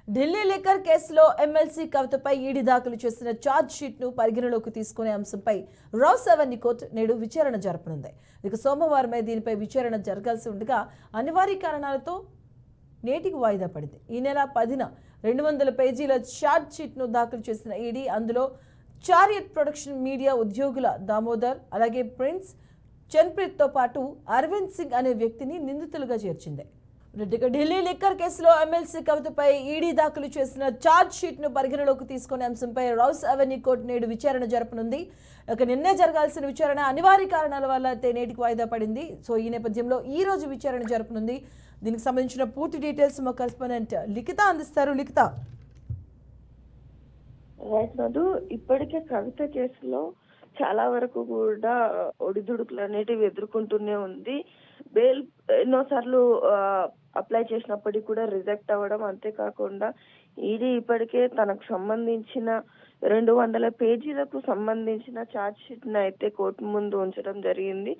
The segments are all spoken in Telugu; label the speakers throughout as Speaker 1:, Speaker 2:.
Speaker 1: ఢిల్లీ లిక్కర్ కేసులో ఎమ్మెల్సీ కవితపై ఈడీ దాఖలు చేసిన ఛార్జ్ షీట్ ను పరిగణలోకి తీసుకునే అంశంపై రాస్ అవెన్యూ కోర్టు నేడు విచారణ జరపనుంది. ఇక సోమవారమే దీనిపై విచారణ జరగాల్సి ఉండగా అనివార్య కారణాలతో నేటికి వాయిదా పడింది. ఈ నెల 10న 200 పేజీల ఛార్జ్ షీట్ ను దాఖలు చేసిన ఈడీ అందులో చారియట్ ప్రొడక్షన్ మీడియా ఉద్యోగుల దామోదర్, అలాగే ప్రిన్స్ చన్ప్రీత్ తో పాటు అరవింద్ సింగ్ అనే వ్యక్తిని నిందితులుగా చేర్చింది. ఢిల్లీ లిక్కర్ కేసులో ఎమ్మెల్సీ కవితపై ఈడీ దాఖలు చేసిన ఛార్జ్ షీట్ ను పరిగణలోకి తీసుకునే అంశంపై రౌస్ అవెన్యూ కోర్టు నేడు విచారణ జరపనుంది. ఇక నిన్నే జరగాల్సిన విచారణ అనివార్య కారణాల వల్ల అయితే నేటికి వాయిదా పడింది. సో ఈ నేపథ్యంలో ఈ రోజు విచారణ జరపనుంది. దీనికి సంబంధించిన పూర్తి డీటెయిల్స్ మా కరెస్పాండెంట్ లిఖిత అందిస్తారు. లిఖిత,
Speaker 2: ఇప్పటికే కవిత కేసులో చాలా వరకు కూడా ఒడిదుడుకులు అనేటివి ఎదుర్కొంటూనే ఉంది. బెయిల్ ఎన్నోసార్లు అప్లై చేసినప్పటికీ కూడా రిజెక్ట్ అవ్వడం, అంతేకాకుండా ఈడీ ఇప్పటికే తనకు సంబంధించిన 200 పేజీలకు సంబంధించిన ఛార్జ్ షీట్ ను అయితే కోర్టు ముందు ఉంచడం జరిగింది.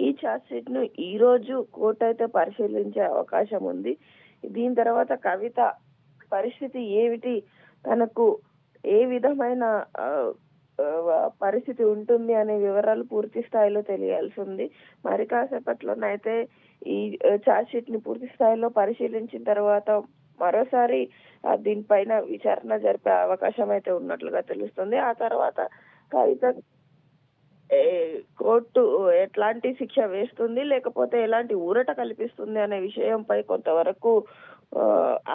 Speaker 2: ఈ ఛార్జ్ షీట్ ను ఈ రోజు కోర్టు అయితే పరిశీలించే అవకాశం ఉంది. దీని తర్వాత కవిత పరిస్థితి ఏమిటి, తనకు ఏ విధమైన పరిస్థితి ఉంటుంది అనే వివరాలు పూర్తి స్థాయిలో తెలియాల్సి ఉంది. మరి కాసేపట్లోనైతే ఈ ఛార్జ్ షీట్ ని పూర్తి స్థాయిలో పరిశీలించిన తర్వాత మరోసారి దీనిపైన విచారణ జరిపే అవకాశం అయితే ఉన్నట్లుగా తెలుస్తుంది. ఆ తర్వాత కవిత కోర్టు ఎట్లాంటి శిక్ష వేస్తుంది, లేకపోతే ఎలాంటి ఊరట కల్పిస్తుంది అనే విషయంపై కొంతవరకు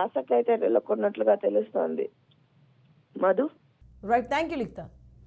Speaker 2: ఆసక్తి అయితే నెలకొన్నట్లుగా తెలుస్తోంది. Madhu,
Speaker 1: right, thank you Likhita.